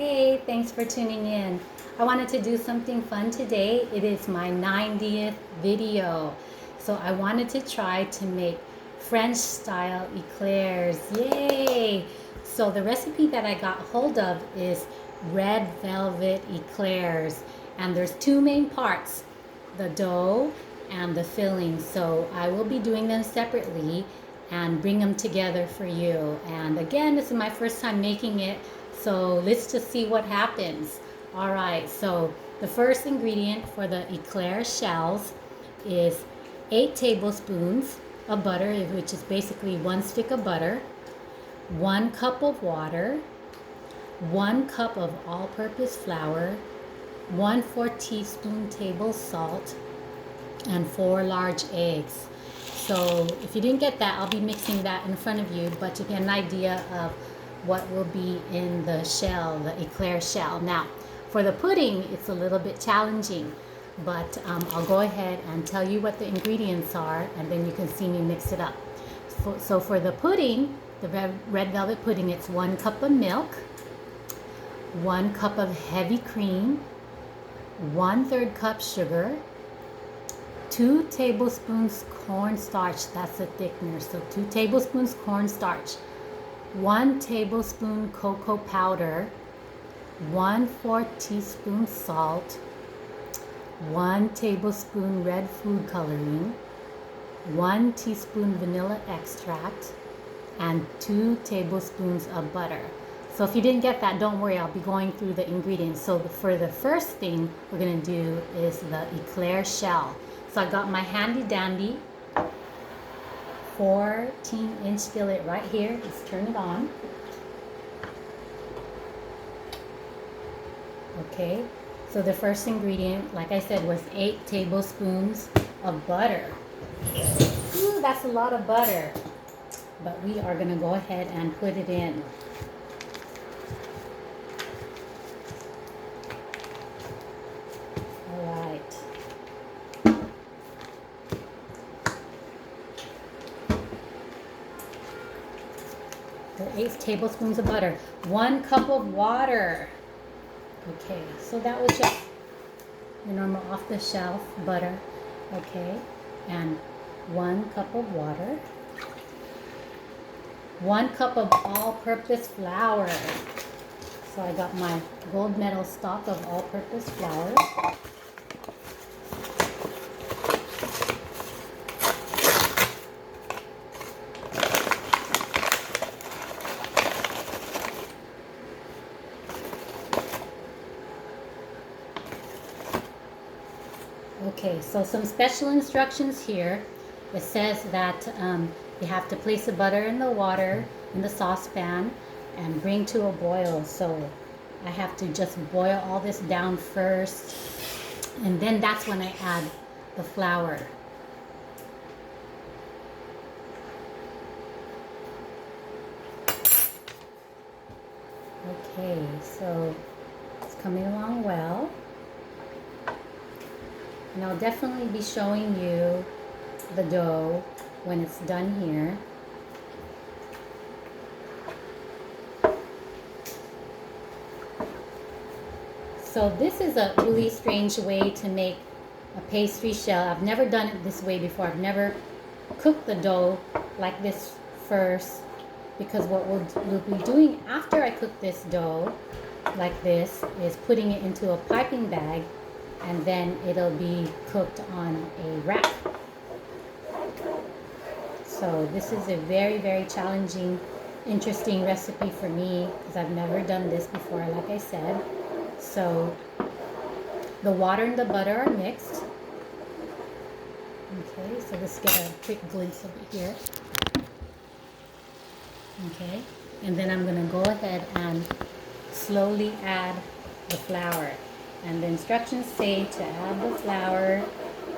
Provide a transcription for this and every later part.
Hey, thanks for tuning in. I wanted to do something fun today. It is my 90th video. So I wanted to try to make French style eclairs. Yay! So the recipe that I got hold of is red velvet eclairs. And there's two main parts, the dough and the filling. So I will be doing them separately and bring them together for you. And again, this is my first time making it. So let's just see what happens. All right, so the first ingredient for the eclair shells is 8 tablespoons of butter, which is basically 1 stick of butter, 1 cup of water, 1 cup of all-purpose flour, 1/4 teaspoon table salt, and 4 large eggs. So if you didn't get that, I'll be mixing that in front of you, but to get an idea of what will be in the shell, the eclair shell. Now, for the pudding, it's a little bit challenging, but I'll go ahead and tell you what the ingredients are, and then you can see me mix it up. So for the pudding, the red velvet pudding, it's 1 cup of milk, 1 cup of heavy cream, 1/3 cup sugar, 2 tablespoons cornstarch, that's a thickener, so 2 tablespoons cornstarch, 1 tablespoon cocoa powder, 1/4 teaspoon salt, 1 tablespoon red food coloring, 1 teaspoon vanilla extract, and 2 tablespoons of butter. So if you didn't get that, don't worry, I'll be going through the ingredients. So for the first thing we're going to do is the eclair shell. So I got my handy dandy 14-inch skillet right here. Let's turn it on. Okay, so the first ingredient, like I said, was 8 tablespoons of butter. Ooh, that's a lot of butter. But we are going to go ahead and put it in. All right. 8 tablespoons of butter, 1 cup of water. Okay, so that was just the normal off-the-shelf butter. Okay, and 1 cup of water, 1 cup of all-purpose flour. So I got my gold medal stock of all-purpose flour. Okay, so some special instructions here. It says that you have to place the butter in the water in the saucepan and bring to a boil. So I have to just boil all this down first, and then that's when I add the flour. Okay, so it's coming along well. And I'll definitely be showing you the dough when it's done here. So this is a really strange way to make a pastry shell. I've never done it this way before. I've never cooked the dough like this first, because what we'll be doing after I cook this dough like this is putting it into a piping bag, and then it'll be cooked on a rack. So this is a very, very challenging, interesting recipe for me because I've never done this before, like I said. So the water and the butter are mixed. Okay, so let's get a quick glimpse of it here. Okay, and then I'm gonna go ahead and slowly add the flour. And the instructions say to add the flour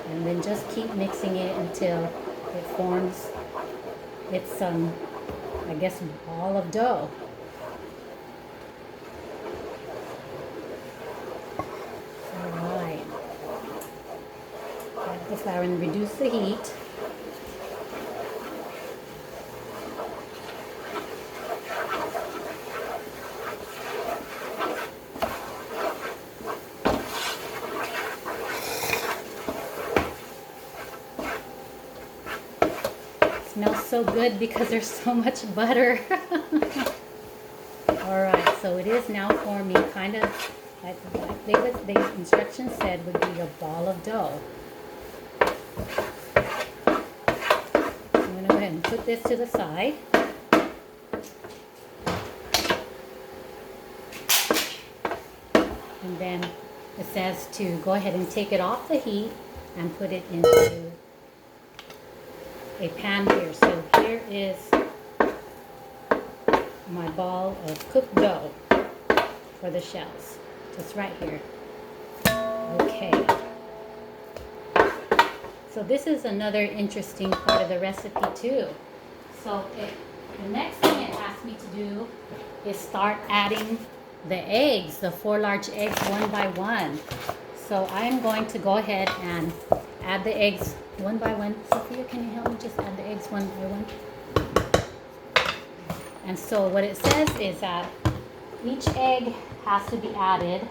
and then just keep mixing it until it forms its I guess ball of dough. Alright. Add the flour and reduce the heat. so good because there's so much butter. Alright, so it is now forming kind of like the instructions said would be a ball of dough. I'm going to go ahead and put this to the side. And then it says to go ahead and take it off the heat and put it into a pan here. So here is my ball of cooked dough for the shells. Just right here. Okay. So this is another interesting part of the recipe too. So the next thing it asks me to do is start adding the eggs, the 4 large eggs, one by one. So I'm going to go ahead and add the eggs one by one. Sophia, can you help me just add the eggs one by one? And so what it says is that each egg has to be added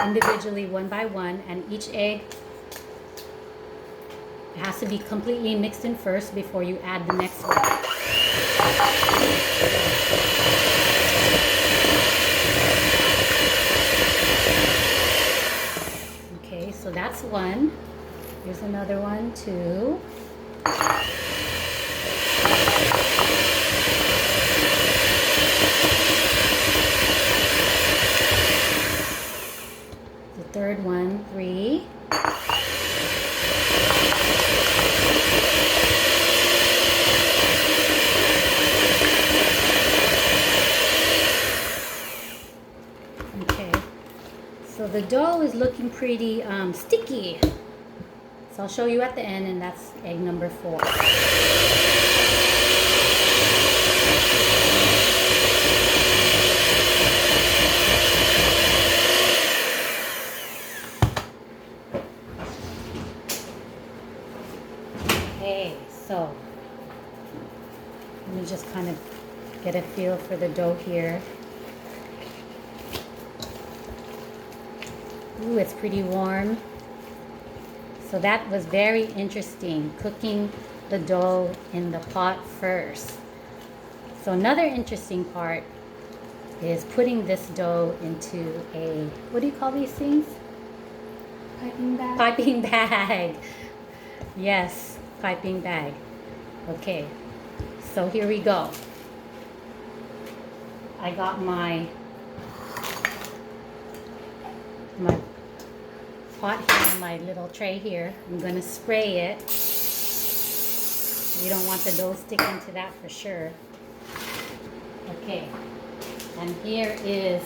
individually one by one, and each egg has to be completely mixed in first before you add the next one. Okay, so that's one. Here's another one, 2. The third one, 3. Okay, so the dough is looking pretty sticky. So I'll show you at the end, and that's egg number 4. Okay, so let me just kind of get a feel for the dough here. Ooh, it's pretty warm. So that was very interesting, cooking the dough in the pot first. So another interesting part is putting this dough into a, what do you call these things? Piping bag. Piping bag. Yes, piping bag. Okay, so here we go. I got my pot here, my little tray here. I'm going to spray it. You don't want the dough sticking to that for sure. Okay, and here is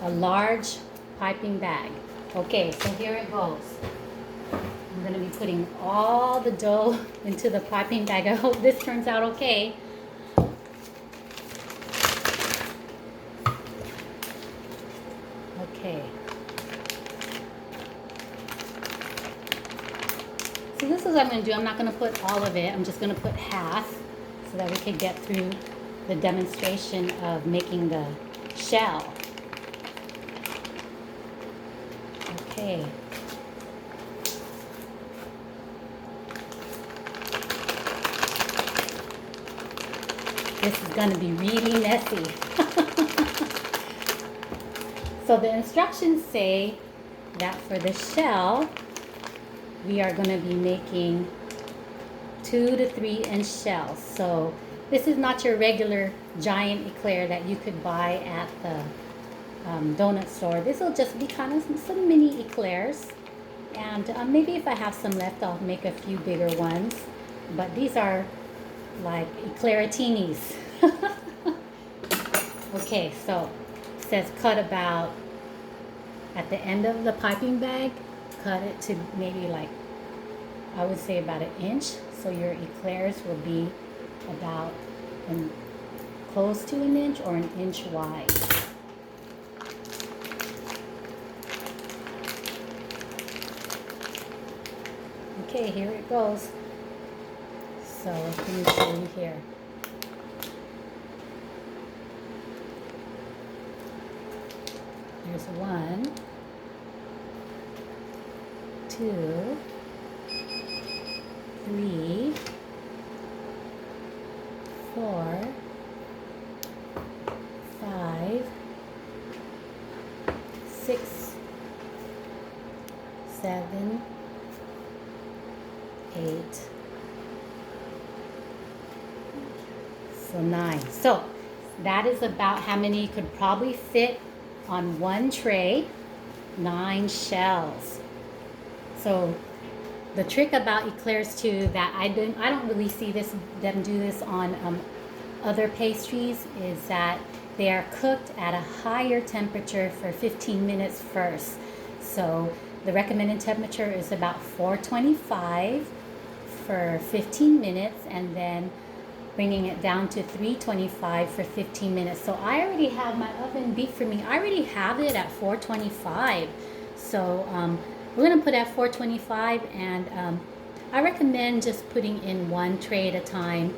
a large piping bag. Okay, so here it goes. I'm going to be putting all the dough into the piping bag. I hope this turns out okay. Okay. So this is what I'm going to do. I'm not going to put all of it. I'm just going to put half so that we can get through the demonstration of making the shell. Okay. This is going to be really messy. So the instructions say that for the shell, we are going to be making 2 to 3 inch shells. So this is not your regular giant eclair that you could buy at the donut store. This will just be kind of some mini eclairs. And maybe if I have some left, I'll make a few bigger ones. But these are like eclairatinis. Okay, so it says cut about at the end of the piping bag, cut it to maybe like, I would say about 1 inch. So your eclairs will be about close to 1 inch or 1 inch wide. Okay, here it goes. So let me show you here. There's 1, 2, 2, 3, 4, 5, 6, 7, 8. So 9. So that is about how many you could probably fit on one tray. 9 shells. So the trick about eclairs too, that I don't really see them do this on other pastries, is that they are cooked at a higher temperature for 15 minutes first. So the recommended temperature is about 425 for 15 minutes, and then bringing it down to 325 for 15 minutes. So I already have my oven beat for me. I already have it at 425. So we're gonna put at 425, and I recommend just putting in one tray at a time.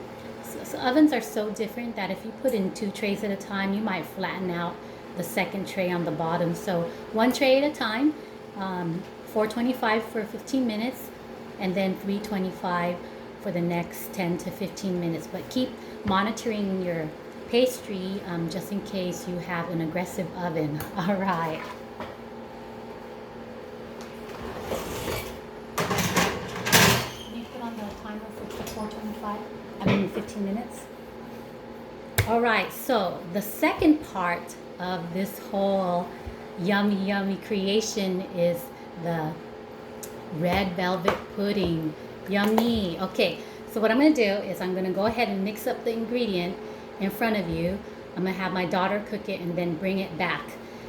So ovens are so different that if you put in 2 trays at a time, you might flatten out the second tray on the bottom. So one tray at a time, 425 for 15 minutes, and then 325 for the next 10 to 15 minutes. But keep monitoring your pastry just in case you have an aggressive oven. All right. Can you put on the timer for 425? I mean 15 minutes. All right, so the second part of this whole yummy creation is the red velvet pudding. Yummy. Okay, so what I'm going to do is I'm going to go ahead and mix up the ingredient in front of you. I'm going to have my daughter cook it and then bring it back.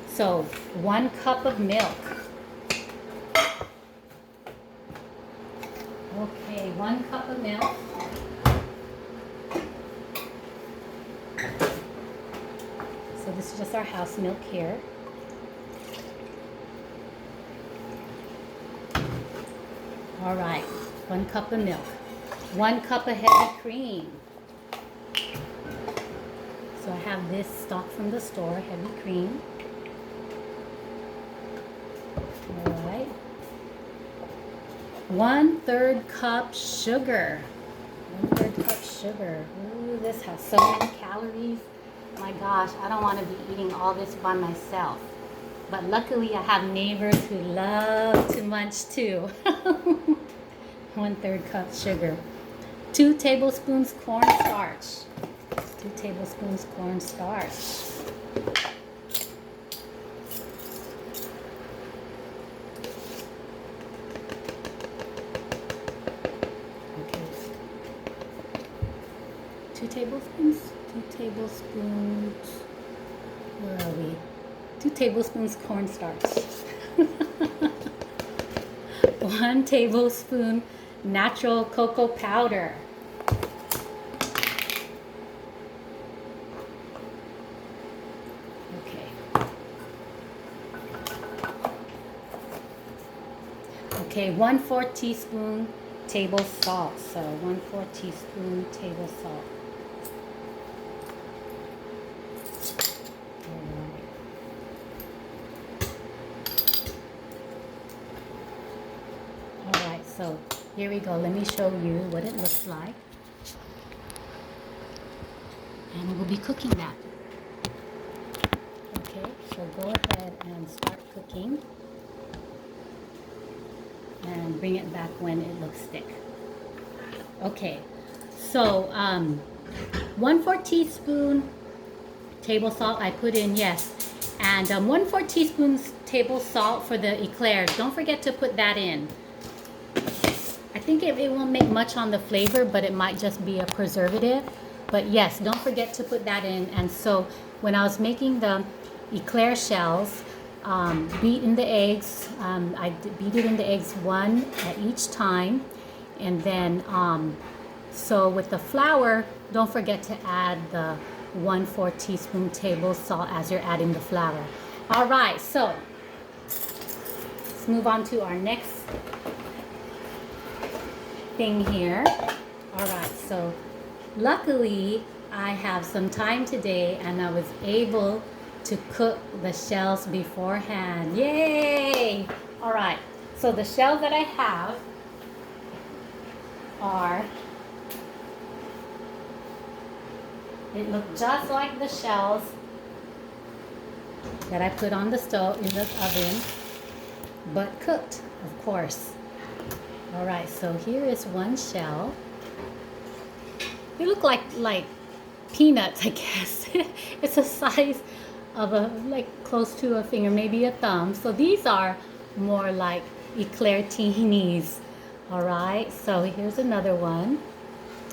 So 1 cup of milk. Okay, 1 cup of milk. So this is just our house milk here. All right, 1 cup of milk. 1 cup of heavy cream. So I have this stock from the store, heavy cream. All right. 1/3 cup sugar. 1/3 cup sugar. Ooh, this has so many calories. My gosh, I don't want to be eating all this by myself. But luckily I have neighbors who love to munch too. 1/3 cup sugar. 2 tablespoons cornstarch. 2 tablespoons cornstarch. Okay. 2 tablespoons. 2 tablespoons. Where are we? 2 tablespoons cornstarch. 1 tablespoon natural cocoa powder. Okay. Okay, 1/4 teaspoon table salt. So 1/4 teaspoon table salt. So here we go. Let me show you what it looks like. And we'll be cooking that. Okay, so go ahead and start cooking. And bring it back when it looks thick. Okay, so 1/4 teaspoon table salt I put in, yes. And 1/4 teaspoon table salt for the eclairs. Don't forget to put that in. I think it won't make much on the flavor, but it might just be a preservative. But yes, don't forget to put that in. And so when I was making the eclair shells, beat in the eggs. I beat it in the eggs 1 at each time. And then, so with the flour, don't forget to add the 1/4 teaspoon table salt as you're adding the flour. All right, so let's move on to our next thing here. All right, so luckily I have some time today and I was able to cook the shells beforehand. Yay! All right, So the shells that I have are, it looked just like the shells that I put on the stove in the oven, but cooked, of course. All right, so here is one shell. They look like peanuts, I guess. It's the size of a, like close to a finger, maybe a thumb. So these are more like eclairtinis. All right, so here's another one.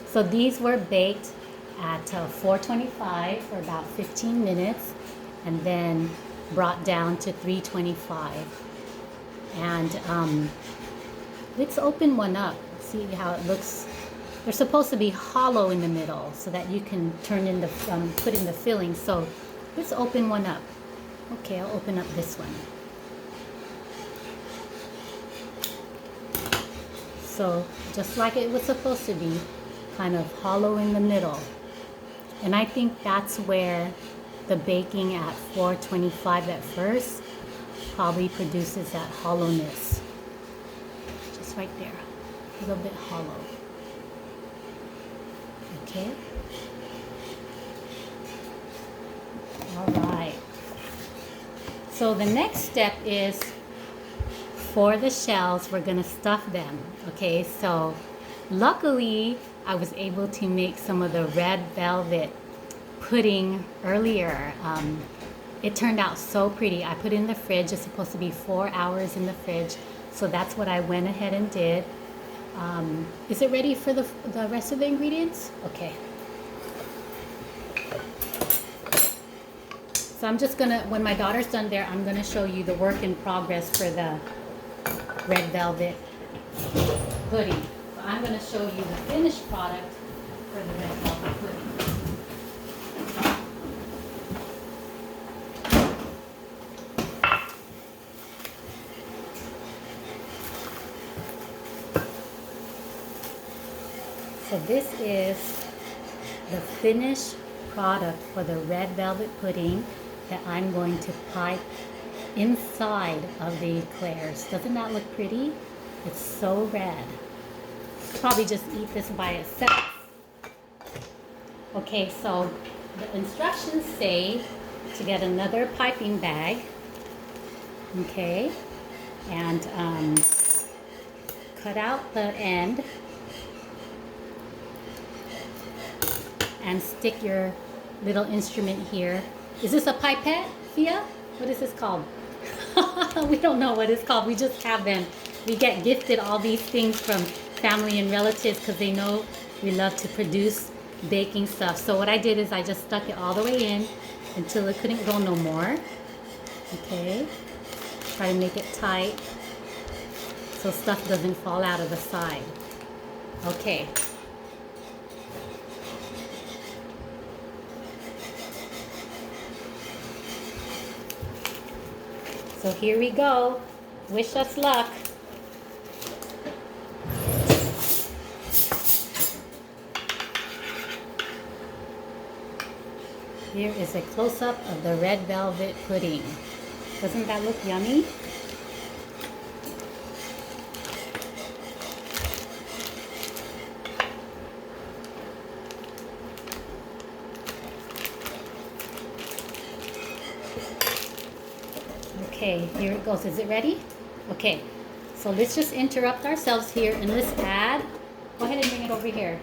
So these were baked at 425 for about 15 minutes and then brought down to 325. And let's open one up, see how it looks. They're supposed to be hollow in the middle so that you can turn in the put in the filling. So let's open one up. Okay, I'll open up this one. So just like it was supposed to be, kind of hollow in the middle. And I think that's where the baking at 425 at first probably produces that hollowness. Just right there, a little bit hollow. Okay. All right. So the next step is for the shells, we're gonna stuff them. Okay, so luckily I was able to make some of the red velvet pudding earlier. It turned out so pretty. I put it in the fridge. It's supposed to be 4 hours in the fridge. So that's what I went ahead and did. Is it ready for the rest of the ingredients? Okay. So I'm just gonna, when my daughter's done there, I'm gonna show you the work in progress for the red velvet pudding. So I'm gonna show you the finished product for the red velvet pudding. So this is the finished product for the red velvet pudding that I'm going to pipe inside of the eclairs. Doesn't that look pretty? It's so red. Probably just eat this by itself. Okay, so the instructions say to get another piping bag. Okay, and cut out the end and stick your little instrument here. Is this a pipette, Fia? What is this called? We don't know what it's called. We just have them. We get gifted all these things from family and relatives because they know we love to produce baking stuff. So what I did is I just stuck it all the way in until it couldn't go no more. Okay. Try to make it tight so stuff doesn't fall out of the side. Okay. So here we go. Wish us luck. Here is a close-up of the red velvet pudding. Doesn't that look yummy? Okay, here it goes. Is it ready? Okay, so let's just interrupt ourselves here and let's add. Go ahead and bring it over here.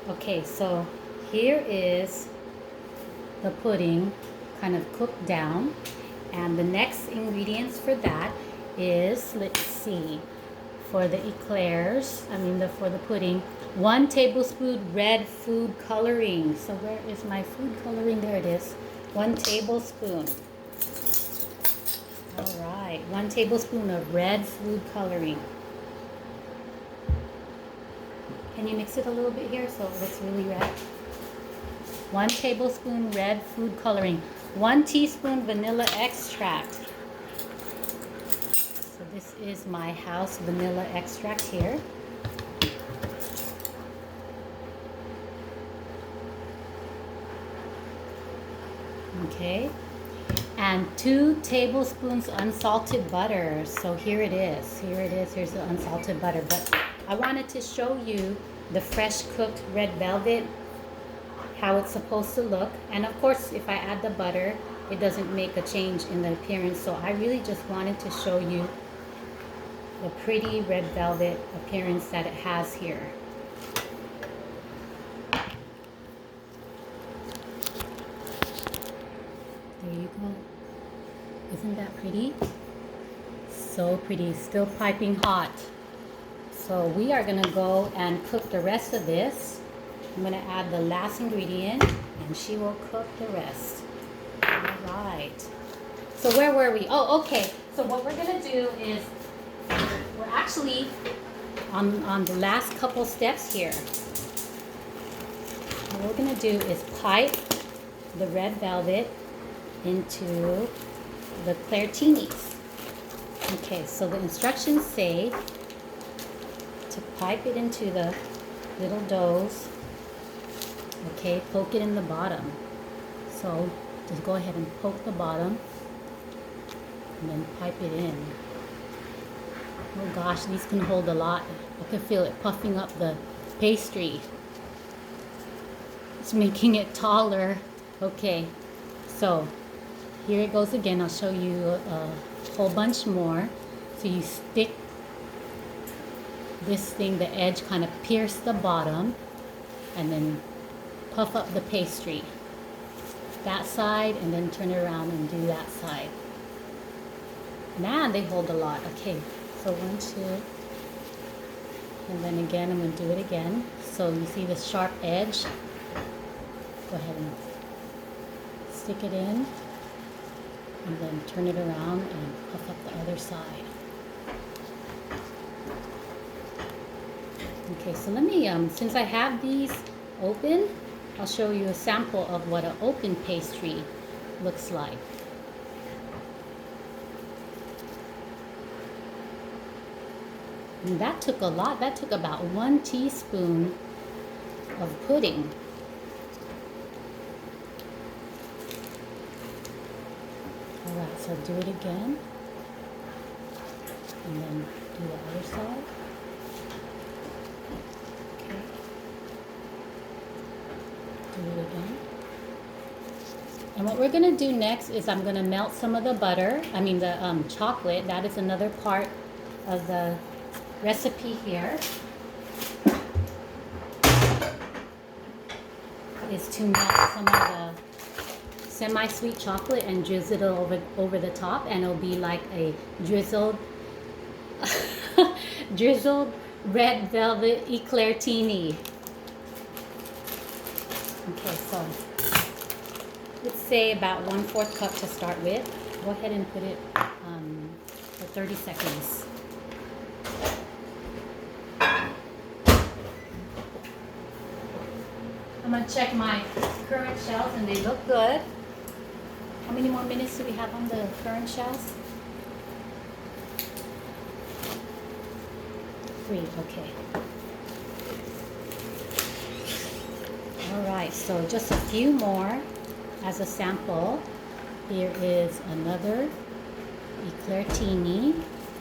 Okay, so here is the pudding kind of cooked down. And the next ingredients for that is, let's see, for the eclairs, for the pudding, 1 tablespoon red food coloring. So where is my food coloring? There it is. 1 tablespoon. All right, 1 tablespoon of red food coloring. Can you mix it a little bit here so it looks really red? 1 tablespoon red food coloring. 1 teaspoon vanilla extract. So this is my house vanilla extract here. Okay. And 2 tablespoons unsalted butter. So here it is. Here it is. Here's the unsalted butter. But I wanted to show you the fresh cooked red velvet, how it's supposed to look. And of course, if I add the butter, it doesn't make a change in the appearance. So I really just wanted to show you the pretty red velvet appearance that it has here. There you go. Isn't that pretty? So pretty. Still piping hot. So we are going to go and cook the rest of this. I'm going to add the last ingredient and she will cook the rest. All right. So where were we? Oh, okay. So what we're going to do is we're actually on the last couple steps here. What we're going to do is pipe the red velvet into the eclairs. Okay, so the instructions say to pipe it into the little doughs. Okay, poke it in the bottom. So just go ahead and poke the bottom and then pipe it in. Oh gosh, these can hold a lot. I can feel it puffing up the pastry. It's making it taller. Okay, so here it goes again. I'll show you a whole bunch more. So you stick this thing, the edge kind of pierce the bottom and then puff up the pastry. That side and then turn it around and do that side. Man, they hold a lot. Okay, so 1, 2. And then again, I'm going to do it again. So you see this sharp edge? Go ahead and stick it in. And then turn it around and puff up the other side. Okay, so let me, since I have these open, I'll show you a sample of what an open pastry looks like. And that took a lot. That took about 1 teaspoon of pudding. Alright, so do it again. And then do the other side. Okay. Do it again. And what we're going to do next is I'm going to melt some of the butter, the chocolate. That is another part of the recipe here, is to melt some of the semi-sweet chocolate and drizzle it over the top, and it'll be like a drizzled red velvet eclairtini. Okay, so let's say about 1/4 cup to start with. Go ahead and put it for 30 seconds. I'm going to check my current shells and they look good. How many more minutes do we have on the current shells? 3, okay. Alright, so just a few more as a sample. Here is another eclairtini.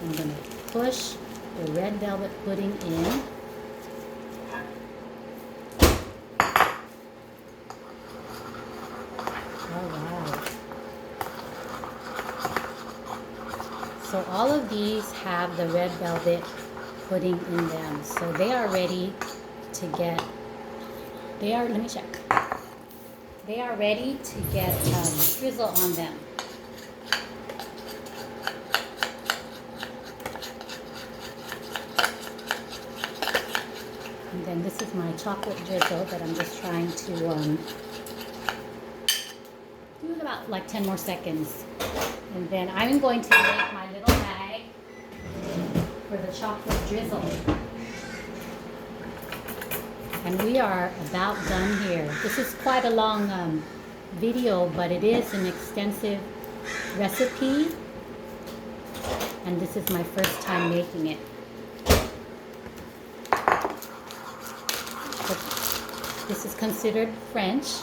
I'm going to push the red velvet pudding in. So all of these have the red velvet pudding in them. So they are ready to get, let me check. They are ready to get drizzle on them. And then this is my chocolate drizzle that I'm just trying to do it about like 10 more seconds. And then I'm going to make my little bag for the chocolate drizzle. And we are about done here. This is quite a long video, but it is an extensive recipe. And this is my first time making it. But this is considered French.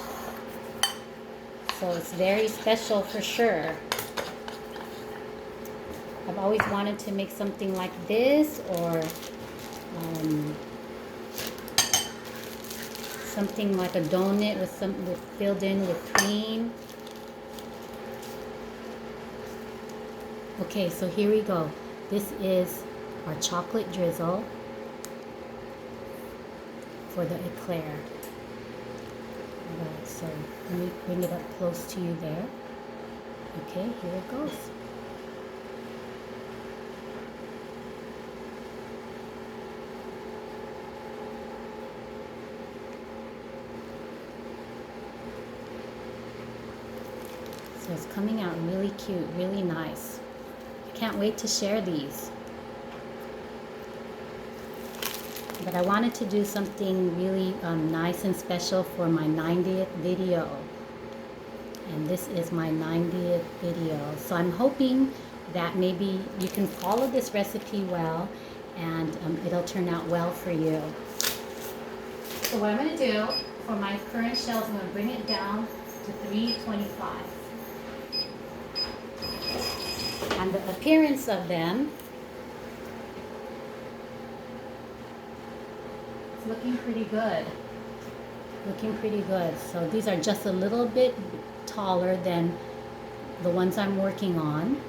so it's very special for sure. I've always wanted to make something like this, or something like a donut with filled in with cream. Okay, so here we go. This is our chocolate drizzle for the eclair. Alright, so let me bring it up close to you there. Okay, here it goes. So it's coming out really cute, really nice. I can't wait to share these. But I wanted to do something really nice and special for my 90th video. And this is my 90th video. So I'm hoping that maybe you can follow this recipe well, and it'll turn out well for you. So what I'm going to do for my current shells, I'm going to bring it down to 325. And the appearance of them, it's looking pretty good. Looking pretty good. So these are just a little bit taller than the ones I'm working on.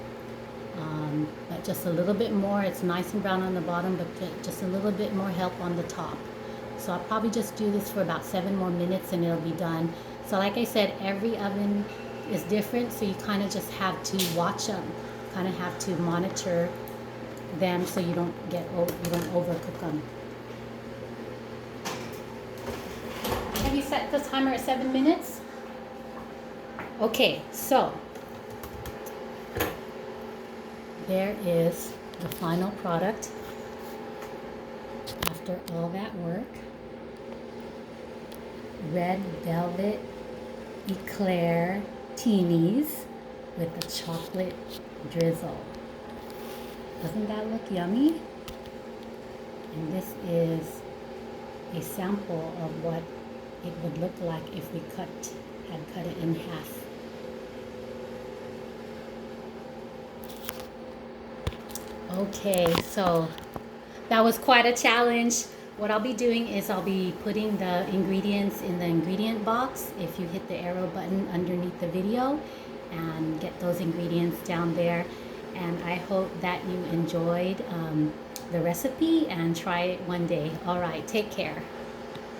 But just a little bit more. It's nice and brown on the bottom, but just a little bit more help on the top. So I'll probably just do this for about 7 more minutes and it'll be done. So like I said, every oven is different, so you kind of just have to watch them. Kind of have to monitor them so you don't overcook them. Have you set the timer at 7 minutes? Okay, so there is the final product after all that work. Red velvet eclair teenies with the chocolate drizzle. Doesn't that look yummy? And this is a sample of what it would look like if we had cut it in half. Okay, so that was quite a challenge. What I'll be doing is I'll be putting the ingredients in the ingredient box if you hit the arrow button underneath the video, and get those ingredients down there. And I hope that you enjoyed the recipe and try it one day. All right, take care.